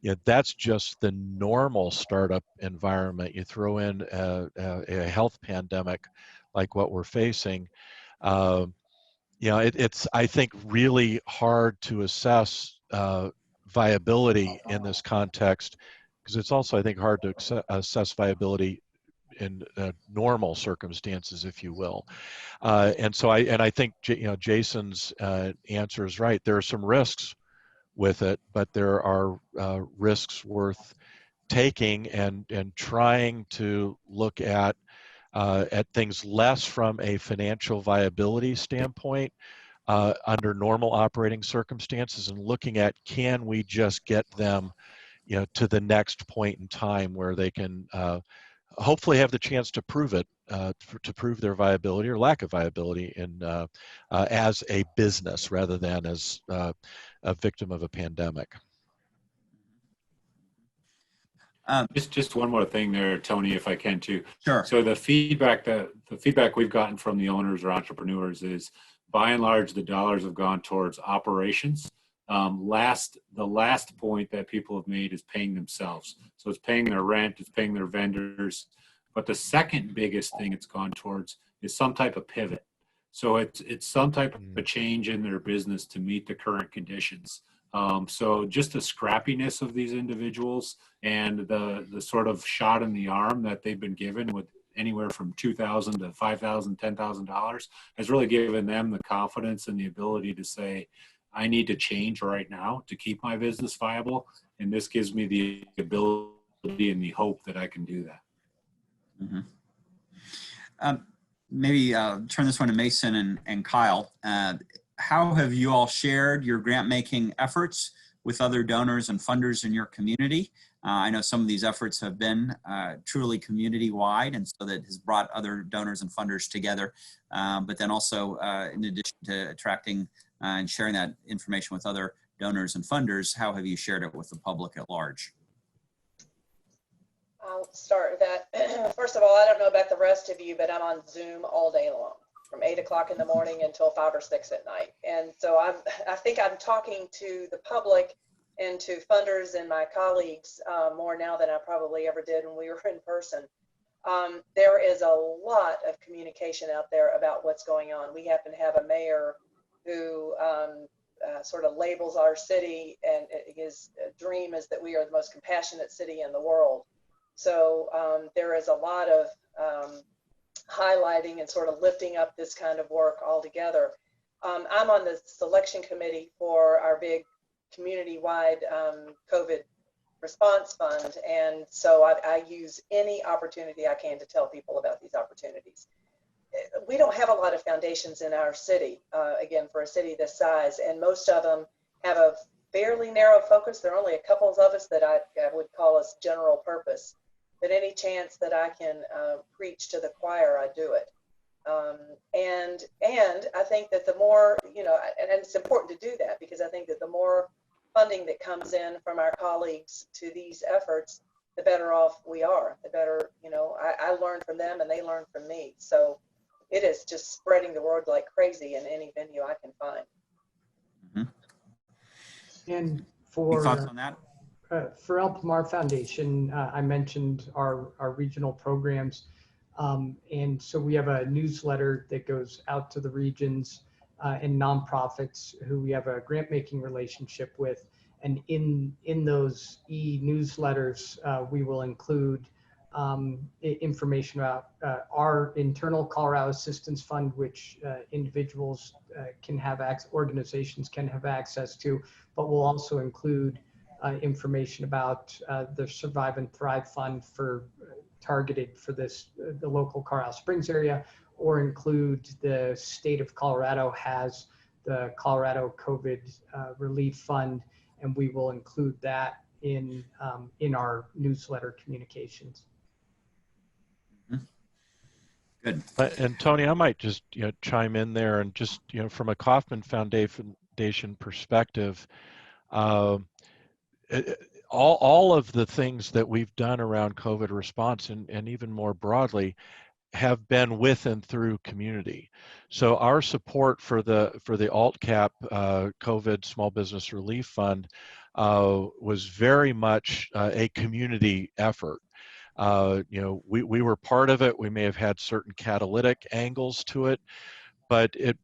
Yeah, that's just the normal startup environment. You throw in a health pandemic like what we're facing. It's, I think, really hard to assess viability in this context, because it's also, I think, hard to assess viability in normal circumstances, if you will. And I think Jason's answer is right. There are some risks with it, but there are risks worth taking and trying to look at things less from a financial viability standpoint under normal operating circumstances, and looking at, can we just get them to the next point in time where they can hopefully have the chance to prove it to prove their viability or lack of viability as a business rather than as a victim of a pandemic. Just one more thing there, Tony, if I can too. Sure. So the feedback we've gotten from the owners or entrepreneurs is, by and large, the dollars have gone towards operations. The last point that people have made is paying themselves. So it's paying their rent, it's paying their vendors. But the second biggest thing it's gone towards is some type of pivot. So it's some type of a change in their business to meet the current conditions. So just the scrappiness of these individuals and the sort of shot in the arm that they've been given with anywhere from $2,000 to $5,000, $10,000 has really given them the confidence and the ability to say, I need to change right now to keep my business viable. And this gives me the ability and the hope that I can do that. Mm-hmm. Maybe turn this one to Mason and Kyle. How have you all shared your grant making efforts with other donors and funders in your community? I know some of these efforts have been truly community wide, and so that has brought other donors and funders together. But then also, in addition to attracting and sharing that information with other donors and funders, how have you shared it with the public at large? I'll start with that. First of all, I don't know about the rest of you, but I'm on Zoom all day long, from 8 o'clock in the morning until 5 or 6 at night. And so I think I'm talking to the public and to funders and my colleagues more now than I probably ever did when we were in person. There is a lot of communication out there about what's going on. We happen to have a mayor who sort of labels our city, and his dream is that we are the most compassionate city in the world. So there is a lot of highlighting and sort of lifting up this kind of work altogether. I'm on the selection committee for our big community-wide COVID response fund, and so I use any opportunity I can to tell people about these opportunities. We don't have a lot of foundations in our city, again, for a city this size, and most of them have a fairly narrow focus. There are only a couple of us that I would call us general purpose. But any chance that I can preach to the choir, I do it. And I think that the more, and it's important to do that, because I think that the more funding that comes in from our colleagues to these efforts, the better off we are. The better, I learn from them and they learn from me. So it is just spreading the word like crazy in any venue I can find. Mm-hmm. And Any thoughts on that? For Elpamar Foundation, I mentioned our regional programs. And so we have a newsletter that goes out to the regions and nonprofits who we have a grant making relationship with. And in those e-newsletters, we will include information about our internal Colorado Assistance Fund, which individuals can have organizations can have access to, but we'll also include information about the Survive and Thrive Fund for targeted for the local Colorado Springs area, or include the state of Colorado has the Colorado COVID Relief Fund, and we will include that in our newsletter communications. Good. And Tony, I might just chime in there and just from a Kauffman Foundation perspective. All of the things that we've done around COVID response and even more broadly have been with and through community. So our support for the AltCap COVID Small Business Relief Fund was very much a community effort. We were part of it. We may have had certain catalytic angles to it, but it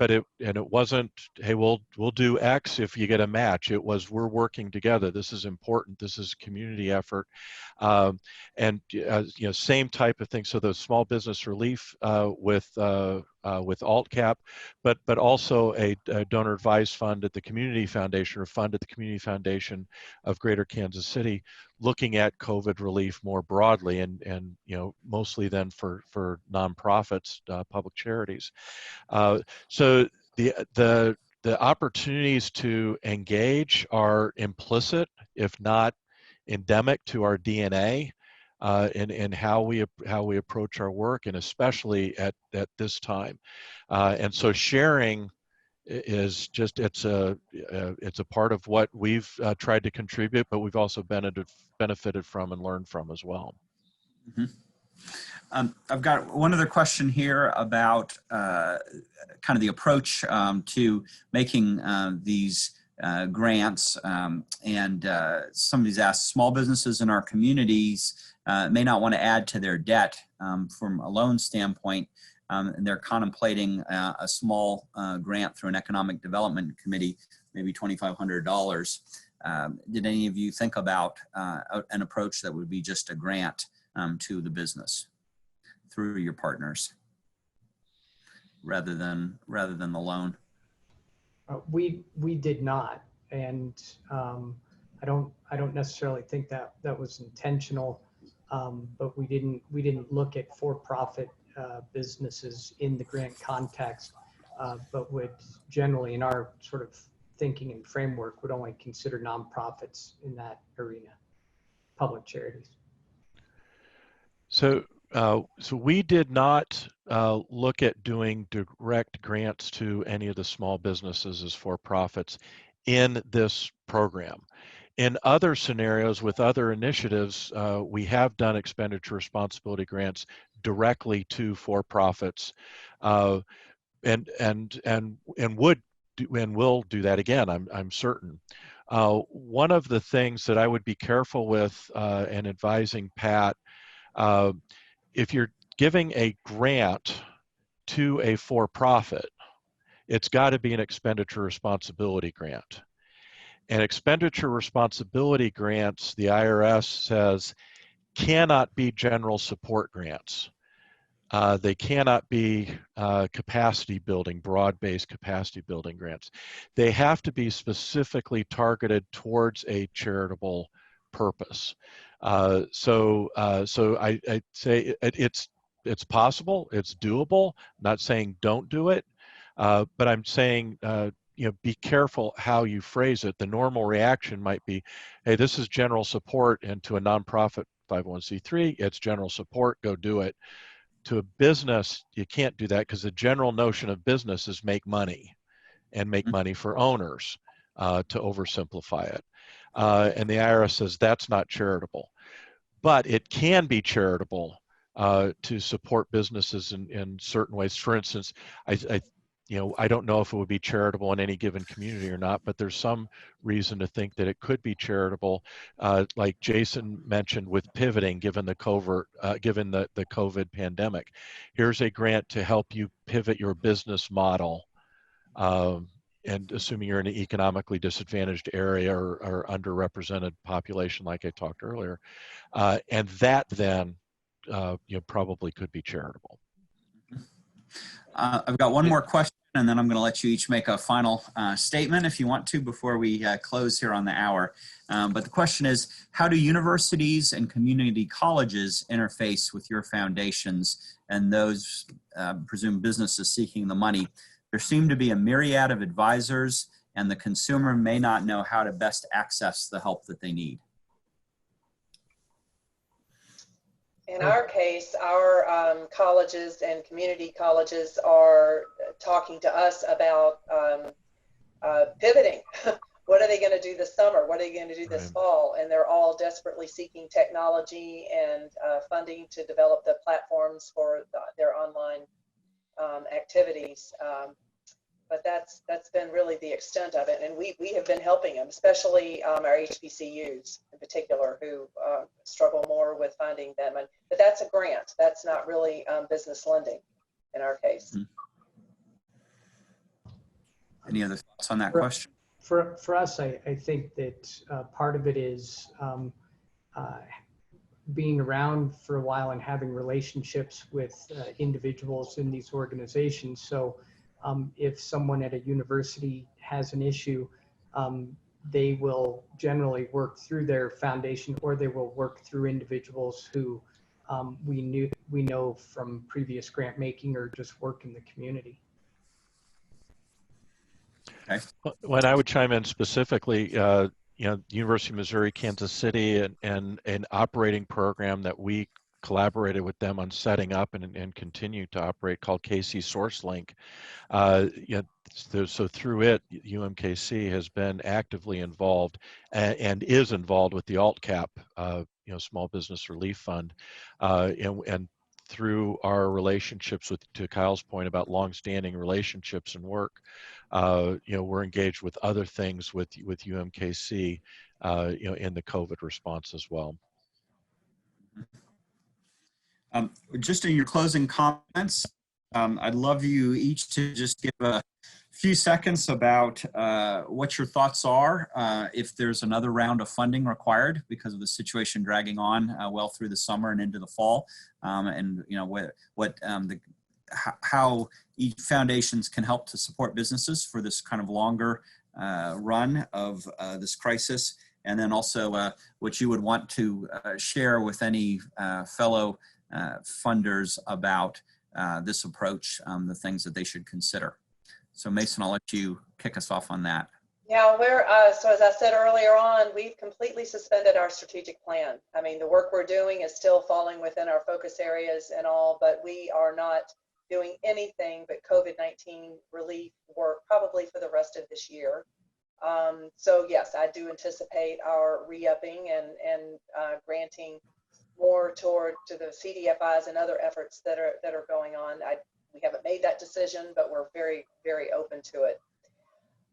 wasn't, hey, we'll do X if you get a match. It was, we're working together. This is important. This is a community effort, and same type of thing. So the small business relief with AltCap, but also a donor advised fund at the Community Foundation, or fund at the Community Foundation of Greater Kansas City, looking at COVID relief more broadly, and mostly then for nonprofits, public charities. So the opportunities to engage are implicit, if not endemic, to our DNA. in how we approach our work, and especially at this time. And so sharing is just it's a part of what we've tried to contribute, but we've also benefited from and learned from as well. Mm-hmm. I've got one other question here about kind of the approach to making these grants, and somebody's asked, small businesses in our communities may not want to add to their debt from a loan standpoint, and they're contemplating a small grant through an economic development committee, maybe $2,500. Did any of you think about an approach that would be just a grant to the business through your partners rather than the loan? We did not, and I don't necessarily think that was intentional, but we didn't look at for-profit businesses in the grant context, but would generally, in our sort of thinking and framework, would only consider nonprofits in that arena, public charities. So we did not look at doing direct grants to any of the small businesses as for-profits in this program. In other scenarios with other initiatives, we have done expenditure responsibility grants directly to for-profits, and will do that again, I'm certain. One of the things that I would be careful with and advising Pat, if you're giving a grant to a for-profit, it's got to be an expenditure responsibility grant. And expenditure responsibility grants, the IRS says, cannot be general support grants. They cannot be capacity building, broad-based capacity building grants. They have to be specifically targeted towards a charitable purpose. So I'd say it's possible, it's doable. I'm not saying don't do it, but I'm saying be careful how you phrase it. The normal reaction might be, hey, this is general support, and to a nonprofit 501c3, it's general support, go do it. To a business, you can't do that, because the general notion of business is make money, and make money for owners, to oversimplify it. And the IRS says that's not charitable. But it can be charitable to support businesses in certain ways. For instance, I don't know if it would be charitable in any given community or not, but there's some reason to think that it could be charitable, like Jason mentioned with pivoting, given the COVID pandemic. Here's a grant to help you pivot your business model, and assuming you're in an economically disadvantaged area or underrepresented population, like I talked earlier, and that then probably could be charitable. I've got one more question, and then I'm going to let you each make a final statement if you want to before we close here on the hour. But the question is, how do universities and community colleges interface with your foundations and those presumed businesses seeking the money? There seem to be a myriad of advisors, and the consumer may not know how to best access the help that they need. In our case, our colleges and community colleges are talking to us about pivoting. What are they going to do this summer? What are they going to do this fall? And they're all desperately seeking technology and funding to develop the platforms for their online activities. But that's been really the extent of it. And we have been helping them, especially our HBCUs in particular, who struggle more with finding that money. But that's a grant. That's not really business lending in our case. Any other thoughts on that question? For us, I think that part of it is being around for a while and having relationships with individuals in these organizations. So if someone at a university has an issue, they will generally work through their foundation, or they will work through individuals who we know from previous grant making or just work in the community. Okay. When I would chime in specifically, University of Missouri, Kansas City, and an operating program that we collaborated with them on setting up and continue to operate called KC SourceLink. So through it, UMKC has been actively involved and is involved with the ALTCAP, Small Business Relief Fund, and through our relationships with, to Kyle's point about longstanding relationships and work, we're engaged with other things with UMKC, in the COVID response as well. Just in your closing comments, I'd love you each to just give a few seconds about what your thoughts are, if there's another round of funding required because of the situation dragging on well through the summer and into the fall, and how each foundations can help to support businesses for this kind of longer run of this crisis, and then also what you would want to share with any fellow funders about this approach, the things that they should consider. So Mason, I'll let you kick us off on that. Yeah, so as I said earlier on, we've completely suspended our strategic plan. I mean, the work we're doing is still falling within our focus areas and all, but we are not doing anything but COVID-19 relief work probably for the rest of this year. So yes, I do anticipate our re-upping and granting more to the Cdfis and other efforts that are going on. We haven't made that decision, but we're very, very open to it.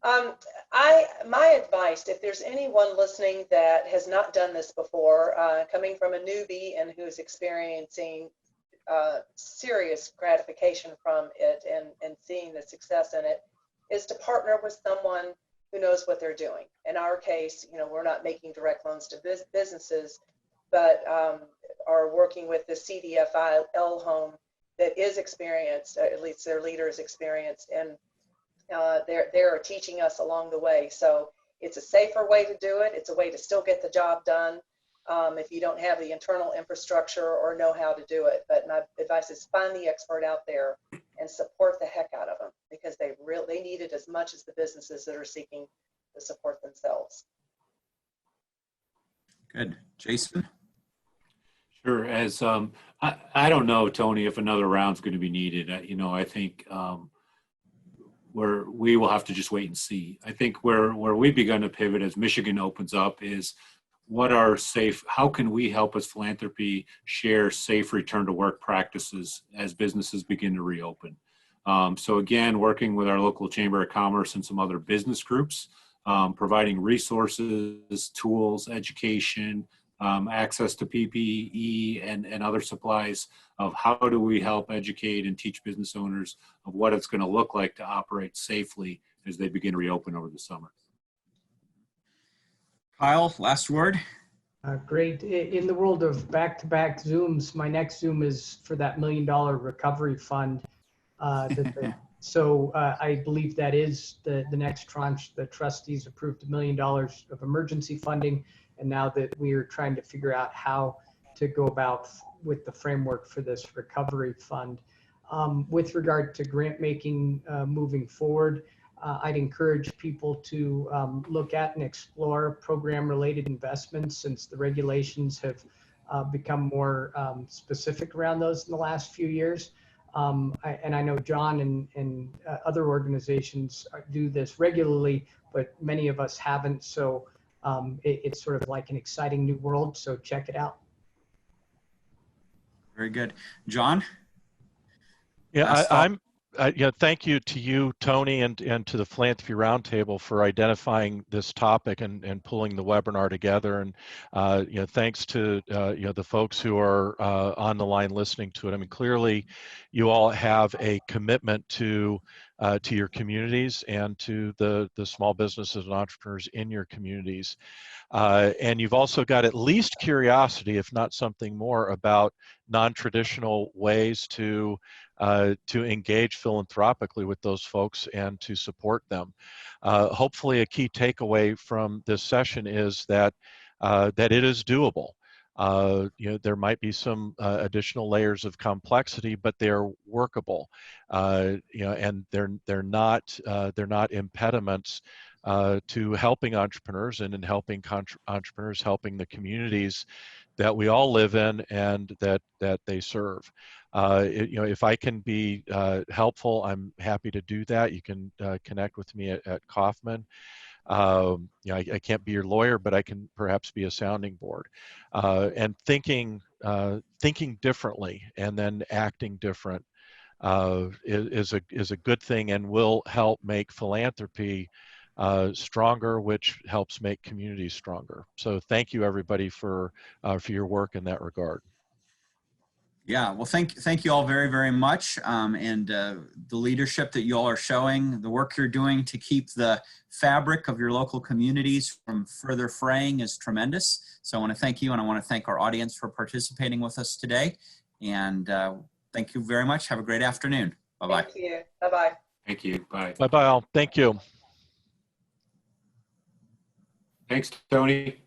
My advice, if there's anyone listening that has not done this before, coming from a newbie and who's experiencing serious gratification from it and seeing the success in it, is to partner with someone who knows what they're doing. In our case, we're not making direct loans to businesses, but are working with the Cdfi L-Home that is experienced, at least their leader is experienced, and they're teaching us along the way. So it's a safer way to do it. It's a way to still get the job done if you don't have the internal infrastructure or know how to do it. But my advice is find the expert out there and support the heck out of them, because they need it as much as the businesses that are seeking to support themselves. Good. Jason? Sure. As I don't know, Tony, if another round's going to be needed. I think we will have to just wait and see. I think where we've begun to pivot as Michigan opens up is how can we help as philanthropy share safe return to work practices as businesses begin to reopen. So again, working with our local Chamber of Commerce and some other business groups, providing resources, tools, education, access to PPE and other supplies of how do we help educate and teach business owners of what it's going to look like to operate safely as they begin to reopen over the summer. Kyle, last word. Great. In the world of back-to-back Zooms, my next Zoom is for that $1 million recovery fund. So I believe that is the next tranche. The trustees approved $1 million of emergency funding. And now that we are trying to figure out how to go about with the framework for this recovery fund. With regard to grant making moving forward, I'd encourage people to look at and explore program related investments, since the regulations have become more specific around those in the last few years. And I know John and other organizations do this regularly, but many of us haven't. So it's sort of like an exciting new world, so check it out. Very good. John? Yeah, thank you to you, Tony, and to the Philanthropy Roundtable for identifying this topic and pulling the webinar together. And thanks to the folks who are on the line listening to it. I mean, clearly, you all have a commitment to your communities and to the small businesses and entrepreneurs in your communities. And you've also got at least curiosity, if not something more, about non-traditional ways to engage philanthropically with those folks and to support them. Hopefully, a key takeaway from this session is that it is doable. There might be some additional layers of complexity, but they're workable. And they're not impediments to helping entrepreneurs and in helping entrepreneurs, helping the communities that we all live in and that they serve. If I can be helpful, I'm happy to do that. You can connect with me at Kaufman. I can't be your lawyer, but I can perhaps be a sounding board. And thinking differently and then acting different is a good thing and will help make philanthropy stronger, which helps make communities stronger. So thank you, everybody, for your work in that regard. Yeah, well, thank you all very, very much. And the leadership that you all are showing, the work you're doing to keep the fabric of your local communities from further fraying is tremendous. So I want to thank you, and I want to thank our audience for participating with us today. And thank you very much. Have a great afternoon. Bye-bye. Thank you. Bye-bye. Thank you. Bye. Bye-bye all. Thank you. Thanks, Tony.